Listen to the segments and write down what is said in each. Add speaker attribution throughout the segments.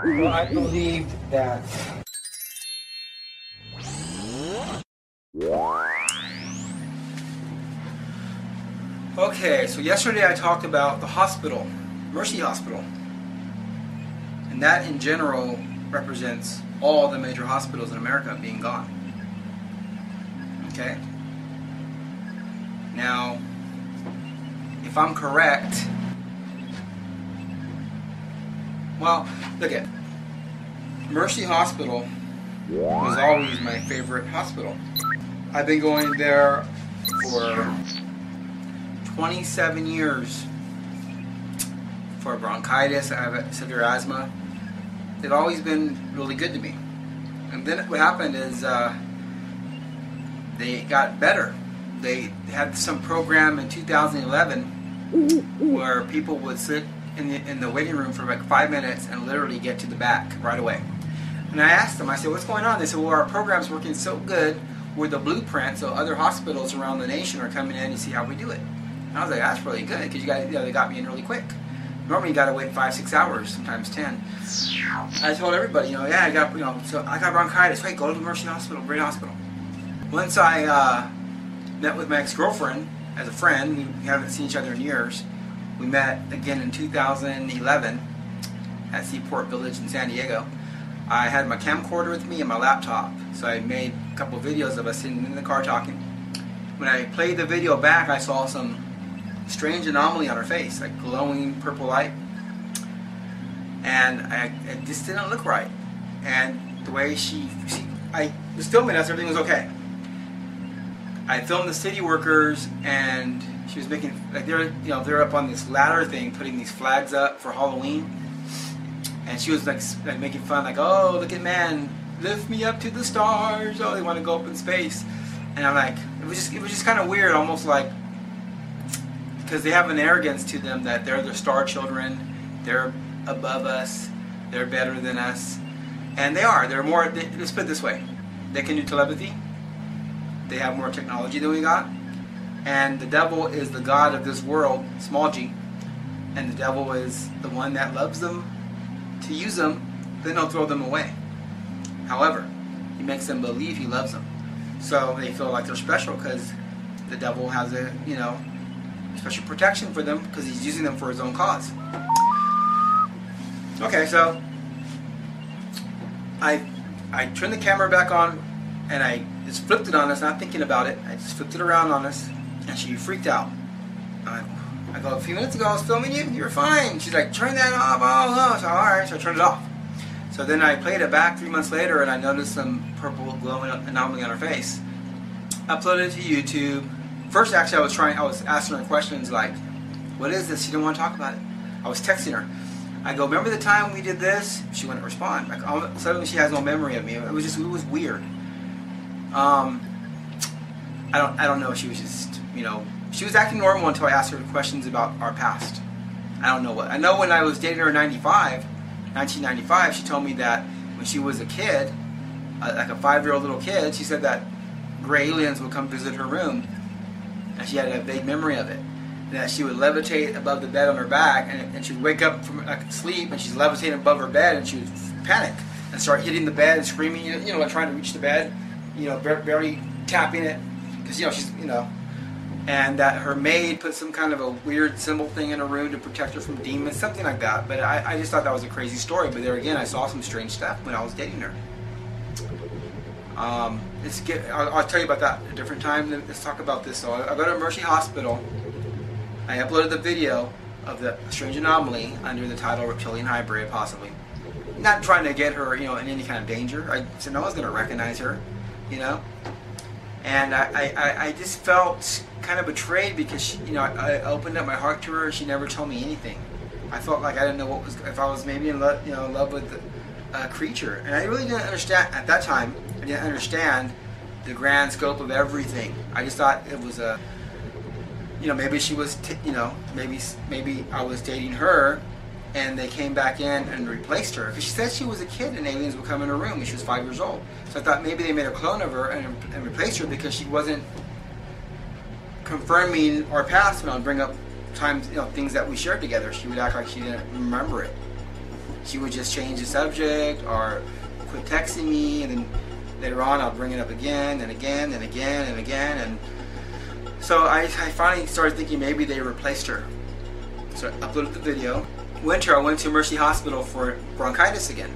Speaker 1: Well, I believe that okay, so yesterday I talked about the hospital, Mercy Hospital. And that in general represents all the major hospitals in America being gone. Okay? Now, if I'm correct, well, look at Mercy Hospital was always my favorite hospital. I've been going there for 27 years for bronchitis. I have severe asthma. They've always been really good to me. And then what happened is they got better. They had some program in 2011 where people would sit in the waiting room for like 5 minutes and literally get to the back right away. And I asked them, I said, what's going on? They said, well, our program's working so good with the blueprint, so other hospitals around the nation are coming in to see how we do it. And I was like, that's really good, because they got me in really quick. Normally you got to wait 5-6 hours, sometimes 10. I told everybody, yeah, I got bronchitis. Hey, go to the Mercy Hospital, great hospital. Once I met with my ex-girlfriend as a friend, we haven't seen each other in years. We met again in 2011 at Seaport Village in San Diego. I had my camcorder with me and my laptop, so I made a couple videos of us sitting in the car talking. When I played the video back, I saw some strange anomaly on her face, like glowing purple light, and it just didn't look right. And the way I was filming us, everything was okay. I filmed the city workers, and she was making, like, they're up on this ladder thing, putting these flags up for Halloween, and she was like making fun, like, oh, look at man, lift me up to the stars. Oh, they want to go up in space. And I'm like, it was just kind of weird, almost like, because they have an arrogance to them that they're the star children, they're above us, they're better than us, and they are. They're more. Let's put it this way: they can do telepathy. They have more technology than we got, and the devil is the god of this world, small g, and the devil is the one that loves them to use them. Then he'll throw them away. However, he makes them believe he loves them, so they feel like they're special because the devil has a special protection for them because he's using them for his own cause. Okay, so I turned the camera back on and I just flipped it on us, not thinking about it. I just flipped it around on us, and she freaked out. I go, a few minutes ago I was filming you, you were fine. She's like, turn that off. Oh no. So alright, so I turned it off. So then I played it back 3 months later, and I noticed some purple glowing anomaly on her face. Uploaded it to YouTube. First, actually, I was asking her questions like, what is this? She didn't want to talk about it. I was texting her. I go, remember the time we did this? She wouldn't respond. Like, suddenly she has no memory of me. It was weird. I don't know. She was just, she was acting normal until I asked her questions about our past. I don't know what. I know when I was dating her in 1995, she told me that when she was a kid, like a 5-year-old little kid, she said that gray aliens would come visit her room. And she had a vague memory of it. And that she would levitate above the bed on her back, and she would wake up from sleep, and she's levitating above her bed, and she would panic and start hitting the bed and screaming, like trying to reach the bed, barely tapping it, because she's and that her maid put some kind of a weird symbol thing in her room to protect her from demons, something like that. But I just thought that was a crazy story. But there again, I saw some strange stuff when I was dating her. I'll tell you about that at a different time. Let's talk about this. So I go to Mercy Hospital. I uploaded the video of the strange anomaly under the title Reptilian Hybrid, possibly. Not trying to get her, in any kind of danger. I said no one's going to recognize her, And I just felt kind of betrayed because she, I opened up my heart to her. She never told me anything. I felt like I didn't know if I was maybe in love with a creature, and I really didn't understand at that time. I didn't understand the grand scope of everything. I just thought it was a, maybe she was, maybe I was dating her, and they came back in and replaced her. Because she said she was a kid and aliens would come in her room when she was 5 years old. So I thought maybe they made a clone of her and replaced her because she wasn't confirming our past. And I'll bring up times, things that we shared together. She would act like she didn't remember it. she would just change the subject or quit texting me, and then later on I'll bring it up again and again and again and again. And so I finally started thinking maybe they replaced her. So I uploaded the video. Winter, I went to Mercy Hospital for bronchitis again.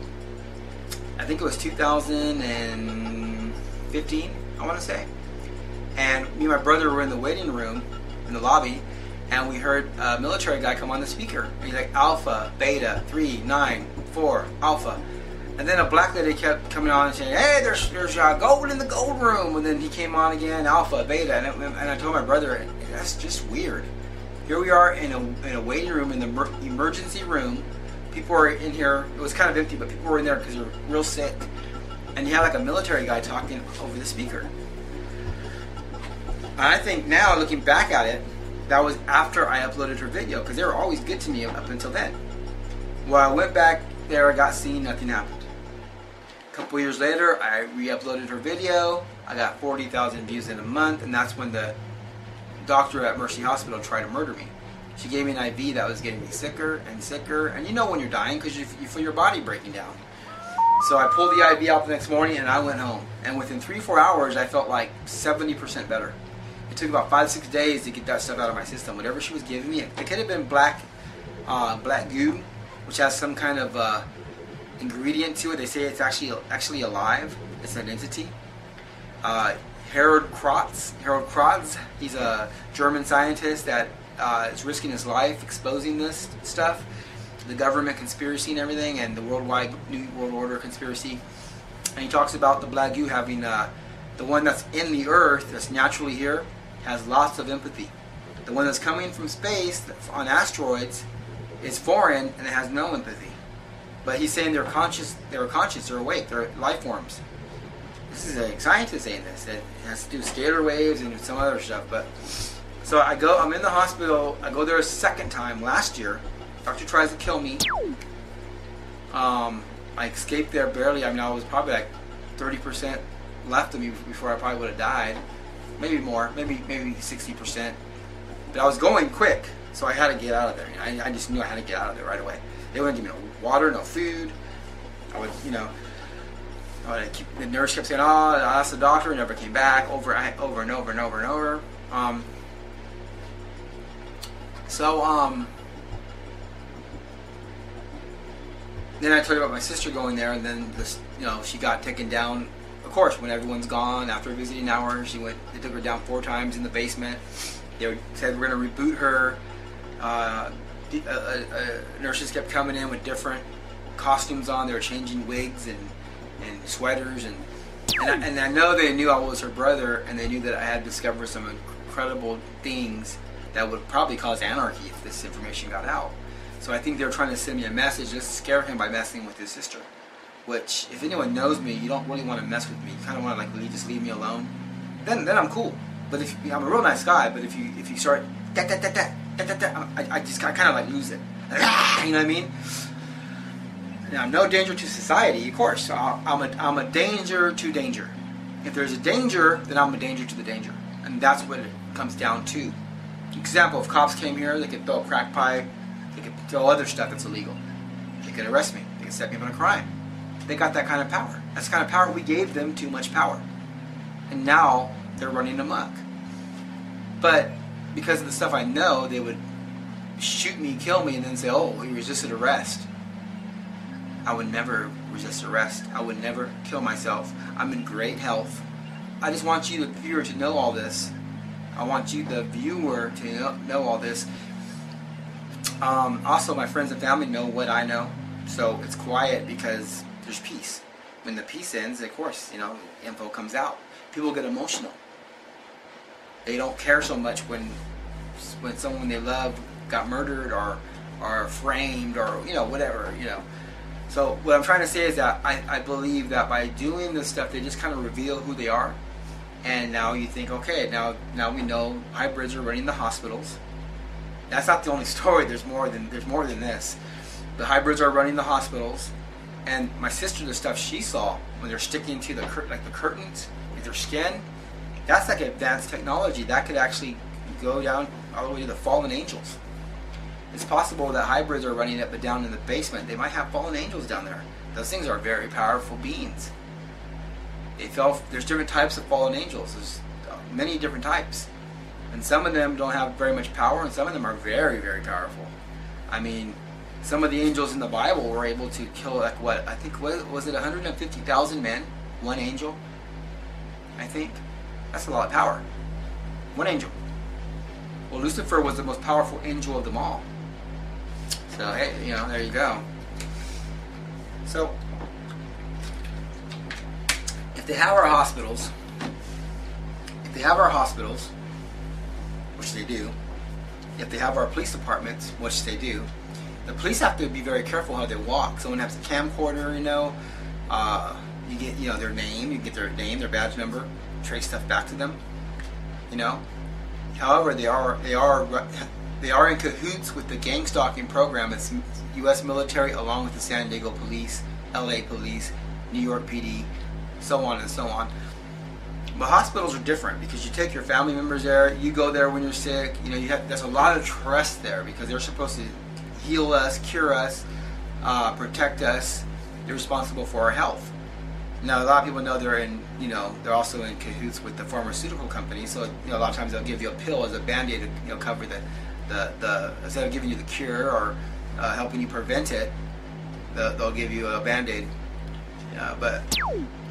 Speaker 1: I think it was 2015, I want to say. And me and my brother were in the waiting room, in the lobby, and we heard a military guy come on the speaker. And he's like, Alpha, Beta, 3, 9, 4, Alpha. And then a black lady kept coming on and saying, hey, there's gold in the gold room. And then he came on again, Alpha, Beta. And I told my brother, that's just weird. Here we are in a waiting room, in the emergency room. People were in here. It was kind of empty, but people were in there because they were real sick. And you had like a military guy talking over the speaker. And I think now, looking back at it, that was after I uploaded her video, because they were always good to me up until then. Well, I went back there, I got seen, nothing happened. A couple years later, I re-uploaded her video. I got 40,000 views in a month, and that's when the doctor at Mercy Hospital tried to murder me. She gave me an IV that was getting me sicker and sicker, and you know when you're dying because you feel your body breaking down. So I pulled the IV out the next morning and I went home, and within 3-4 hours I felt like 70% better. It took about 5-6 days to get that stuff out of my system. Whatever she was giving me, it could have been black goo, which has some kind of ingredient to it. They say it's actually alive. It's an entity. Harold Kratz, he's a German scientist that is risking his life exposing this stuff, the government conspiracy and everything, and the worldwide New World Order conspiracy. And he talks about the black goo having the one that's in the earth, that's naturally here, has lots of empathy. The one that's coming from space on asteroids is foreign and it has no empathy. But he's saying they're conscious, they're awake, they're life forms. This is a scientist saying this. It has to do with scalar waves and some other stuff. But so I'm in the hospital. I go there a second time last year. Doctor tries to kill me. I escaped there barely. I mean, I was probably like 30% left of me before I probably would have died. Maybe more, maybe 60%. But I was going quick, so I had to get out of there. I just knew I had to get out of there right away. They wouldn't give me no water, no food. I would, the nurse kept saying, "Oh, I asked the doctor," and never came back. Over and over and over and over. Then I told you about my sister going there, and then she got taken down. Of course, when everyone's gone after visiting hours, they took her down 4 times in the basement. They said we're going to reboot her. Nurses kept coming in with different costumes on. They were changing wigs and sweaters, and I know they knew I was her brother, and they knew that I had discovered some incredible things that would probably cause anarchy if this information got out. So I think they were trying to send me a message just to scare him by messing with his sister. Which, if anyone knows me, you don't really want to mess with me. You kind of want to just leave me alone. Then I'm cool. But I'm a real nice guy. But if you start I kind of like lose it. You know what I mean? Now, I'm no danger to society, of course. So I'm a danger to danger. If there's a danger, then I'm a danger to the danger, and that's what it comes down to. Example: if cops came here, they could throw a crack pipe. They could throw other stuff that's illegal. They could arrest me. They could set me up on a crime. They got that kind of power. That's the kind of power we gave them. Too much power, and now they're running amok. But because of the stuff I know, they would shoot me, kill me, and then say, "Oh, he resisted arrest." I would never resist arrest. I would never kill myself. I'm in great health. I just want you, the viewer, to know all this. I want you, the viewer, to know all this. Also, my friends and family know what I know, so it's quiet because there's peace. When the peace ends, of course, info comes out. People get emotional. They don't care so much when someone they love got murdered or framed or whatever. So what I'm trying to say is that I believe that by doing this stuff, they just kind of reveal who they are. And now you think, okay, now we know hybrids are running the hospitals. That's not the only story. There's more than this. The hybrids are running the hospitals, and my sister, the stuff she saw when they're sticking to the curtains with their skin, that's like advanced technology that could actually go down all the way to the fallen angels. It's possible that hybrids are running up and down in the basement. They might have fallen angels down there. Those things are very powerful beings. There's different types of fallen angels. There's many different types. And some of them don't have very much power, and some of them are very, very powerful. I mean, some of the angels in the Bible were able to kill, like what? I think, was it 150,000 men? One angel? I think. That's a lot of power. One angel. Well, Lucifer was the most powerful angel of them all. So, hey, there you go. So, if they have our hospitals, which they do, if they have our police departments, which they do, the police have to be very careful how they walk. Someone has a camcorder, you get, their name, their badge number, trace stuff back to them, However, they are in cahoots with the gang stalking program. It's U.S. military along with the San Diego police, L.A. police, New York PD, so on and so on. But hospitals are different because you take your family members there. You go there when you're sick. There's a lot of trust there because they're supposed to heal us, cure us, protect us. They're responsible for our health. Now, a lot of people know they're also in cahoots with the pharmaceutical companies. So, a lot of times they'll give you a pill as a Band-Aid to, cover the instead of giving you the cure or helping you prevent it, they'll give you a Band-Aid. But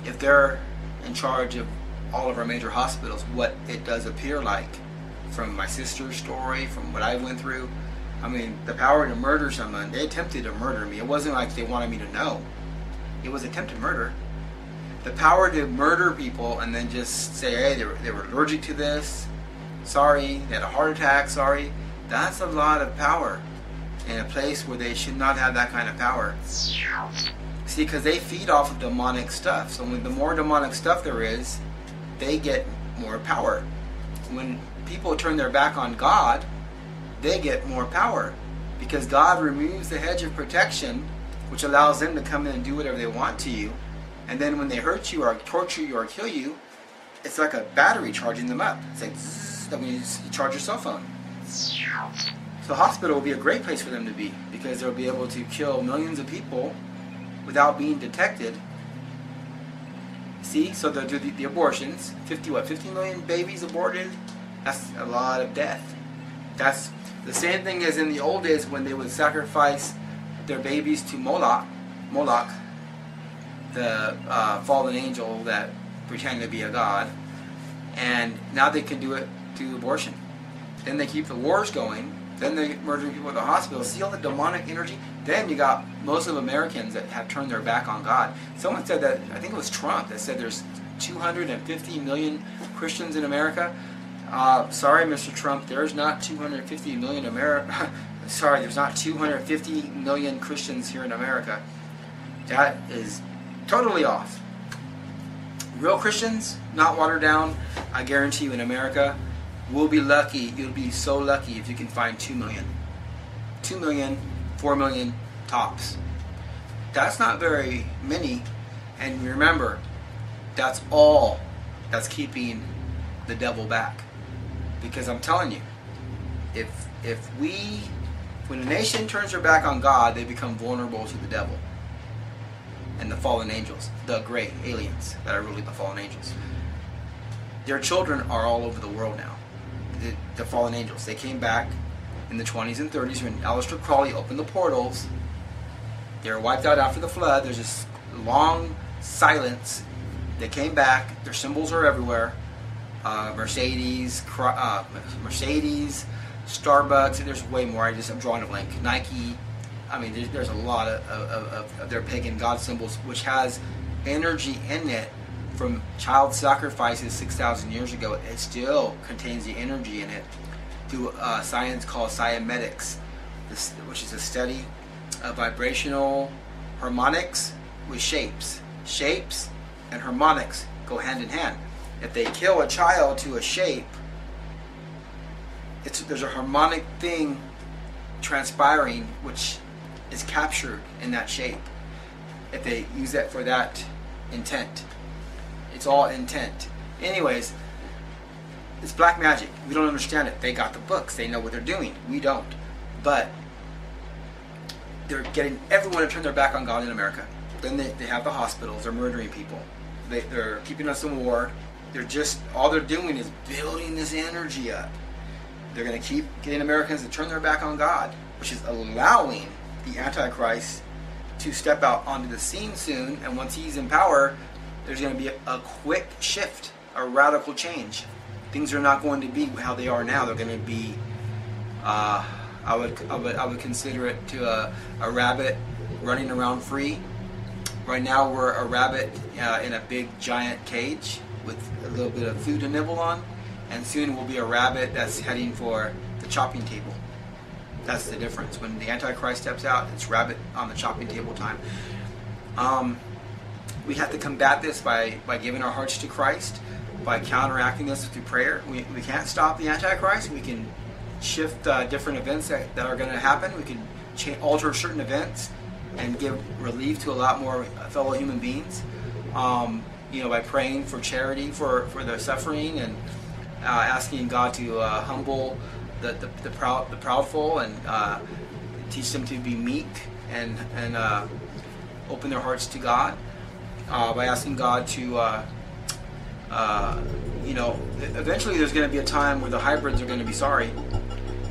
Speaker 1: if they're in charge of all of our major hospitals, what it does appear like, from my sister's story, from what I went through, I mean, the power to murder someone, they attempted to murder me. It wasn't like they wanted me to know. It was attempted murder. The power to murder people and then just say, hey, they were allergic to this, sorry, they had a heart attack, sorry. That's a lot of power in a place where they should not have that kind of power. See, because they feed off of demonic stuff. So the more demonic stuff there is, they get more power. When people turn their back on God, they get more power. Because God removes the hedge of protection, which allows them to come in and do whatever they want to you. And then when they hurt you or torture you or kill you, it's like a battery charging them up. It's like zzz, that means you charge your cell phone. So hospital will be a great place for them to be because they'll be able to kill millions of people without being detected. See, so they'll do the abortions. 50 million babies aborted? That's a lot of death. That's the same thing as in the old days when they would sacrifice their babies to Moloch, the fallen angel that pretended to be a god, and now they can do it through abortion. Then they keep the wars going, then they murder people at the hospital. See all the demonic energy? Then you got most of Americans that have turned their back on God. Someone said that, I think it was Trump, that said there's 250 million Christians in America. Sorry, Mr. Trump, there's not 250 million Sorry, there's not 250 million Christians here in America. That is totally off. Real Christians, not watered down, I guarantee you in America, will be lucky. You'll be so lucky if you can find 2 million. 2 million, 4 million tops. That's not very many. And remember, that's all that's keeping the devil back. Because I'm telling you, when a nation turns their back on God, they become vulnerable to the devil and the fallen angels, the great aliens that are really the fallen angels. Their children are all over the world now. The fallen angels. They came back in the 20s and 30s when Aleister Crowley opened the portals. They were wiped out after the flood. There's this long silence. They came back. Their symbols are everywhere. Mercedes, Starbucks, and there's way more. I'm drawing a blank. Nike. I mean, there's a lot of their pagan god symbols, which has energy in it from child sacrifices 6,000 years ago. It still contains the energy in it through science called cymetics, which is a study of vibrational harmonics with shapes. Shapes and harmonics go hand in hand. If they kill a child to a shape, there's a harmonic thing transpiring which is captured in that shape. If they use that for that intent. It's all intent. Anyways, it's black magic. We don't understand it. They got the books. They know what they're doing. We don't. But they're getting everyone to turn their back on God in America. Then they have the hospitals. They're murdering people. They're keeping us in war. All they're doing is building this energy up. They're going to keep getting Americans to turn their back on God, which is allowing the Antichrist to step out onto the scene soon. And once he's in power, there's going to be a quick shift, a radical change. Things are not going to be how they are now. They're going to be, I would consider it to a rabbit running around free. Right now we're a rabbit in a big giant cage with a little bit of food to nibble on, and soon we'll be a rabbit that's heading for the chopping table. That's the difference. When the Antichrist steps out, it's rabbit on the chopping table time. We have to combat this by giving our hearts to Christ, by counteracting this through prayer. We can't stop the Antichrist. We can shift different events that are going to happen. We can alter certain events and give relief to a lot more fellow human beings. By praying for charity for their suffering, and asking God to humble the proudful, and teach them to be meek and open their hearts to God, by asking God to eventually there's going to be a time where the hybrids are going to be sorry,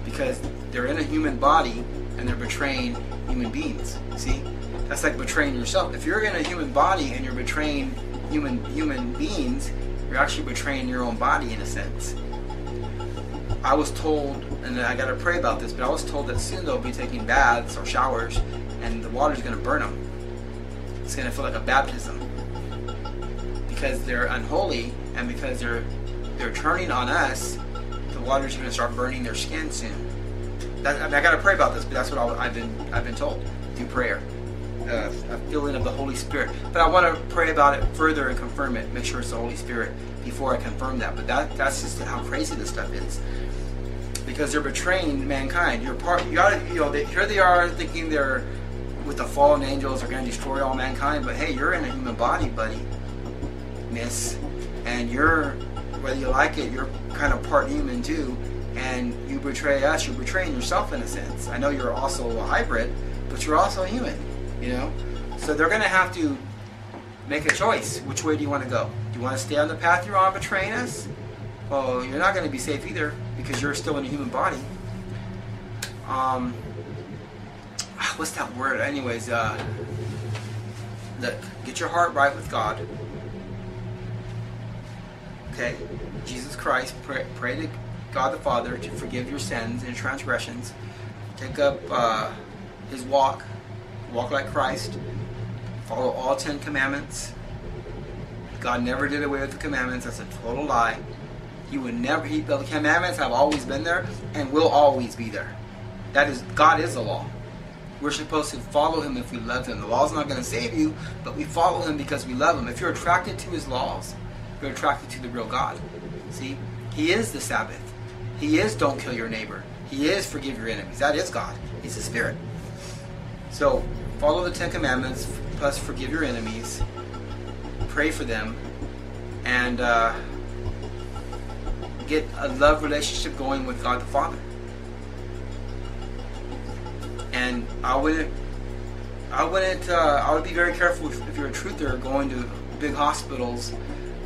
Speaker 1: because they're in a human body and they're betraying human beings. See, that's like betraying yourself. If you're in a human body and you're betraying human beings, you're actually betraying your own body in a sense. I was told, and I got to pray about this, but I was told that soon they'll be taking baths or showers, and the water's going to burn them. It's going to feel like a baptism, because they're unholy, and because they're turning on us. The water's going to start burning their skin soon. I got to pray about this, but that's what I've been told through prayer. A feeling of the Holy Spirit. But I want to pray about it further and confirm it, make sure it's the Holy Spirit before I confirm that. But that's just how crazy this stuff is, because they're betraying mankind. Here they are thinking they're with the fallen angels are going to destroy all mankind, but hey, you're in a human body, buddy, miss, and you're, whether you like it, you're kind of part human too, and you betray us, you're betraying yourself in a sense. I know you're also a hybrid, but you're also human. So they're going to have to make a choice. Which way do you want to go? Do you want to stay on the path you're on, betraying us? Well, you're not going to be safe either, because you're still in a human body. What's that word? Anyways, get your heart right with God. Okay, Jesus Christ, pray to God the Father to forgive your sins and transgressions. Take up His walk like Christ. Follow all 10 commandments. God never did away with the commandments. That's a total lie. He would never. The commandments have always been there and will always be there. God is the law. We're supposed to follow Him if we love Him. The law's not going to save you, but we follow Him because we love Him. If you're attracted to His laws, you're attracted to the real God. See, He is the Sabbath. He is don't kill your neighbor. He is forgive your enemies. That is God. He's the Spirit. So follow the 10 commandments, plus forgive your enemies, pray for them, and get a love relationship going with God the Father. And I would be very careful if you're a truther going to big hospitals.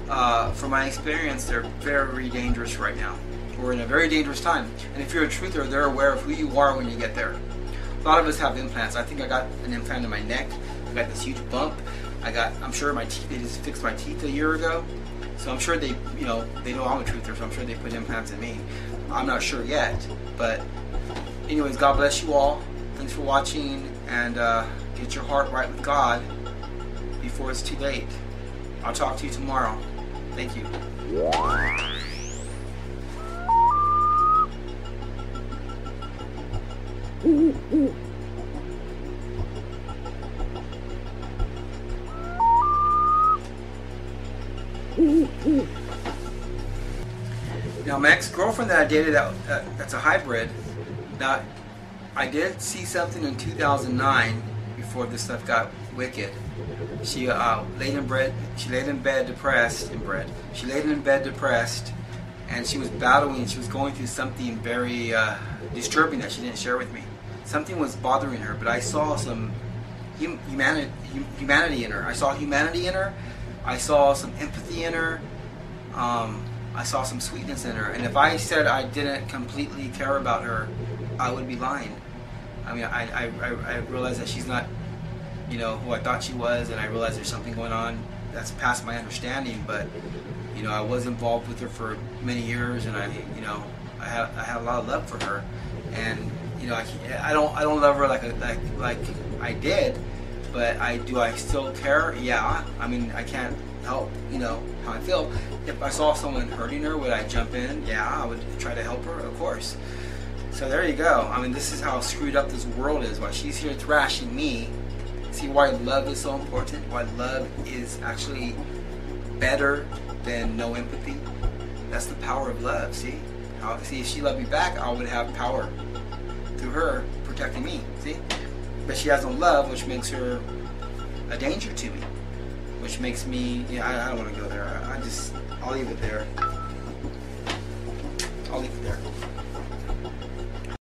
Speaker 1: From my experience, they're very dangerous right now. We're in a very dangerous time. And if you're a truther, they're aware of who you are when you get there. A lot of us have implants. I think I got an implant in my neck. I got this huge bump. I'm sure my teeth, they just fixed my teeth a year ago. So I'm sure they know I'm a truther, so I'm sure they put implants in me. I'm not sure yet. But anyways, God bless you all. Thanks for watching, and get your heart right with God before it's too late. I'll talk to you tomorrow. Thank you. Now, my ex-girlfriend that I dated, that's a hybrid. Now, I did see something in 2009 before this stuff got wicked. She laid in bed depressed, and she was battling. She was going through something very disturbing that she didn't share with me. something was bothering her, but I saw some humanity in her. I saw humanity in her. I saw some empathy in her. I saw some sweetness in her. And if I said I didn't completely care about her, I would be lying. I mean, I realized that she's not, you know, who I thought she was, and I realized there's something going on that's past my understanding. But, you know, I was involved with her for many years, and I had a lot of love for her. And, you know, I don't love her like I did, but I still care? Yeah. I mean, I can't help, you know, how I feel. If I saw someone hurting her, would I jump in? Yeah, I would try to help her, of course. So there you go. I mean, this is how screwed up this world is. Why she's here thrashing me. See why love is so important? Why love is actually better than no empathy? That's the power of love, see? See, if she loved me back, I would have power through her protecting me, see? But she has no love, which makes her a danger to me. Which makes me, yeah, I don't want to go there. I'll leave it there. I'll leave it there.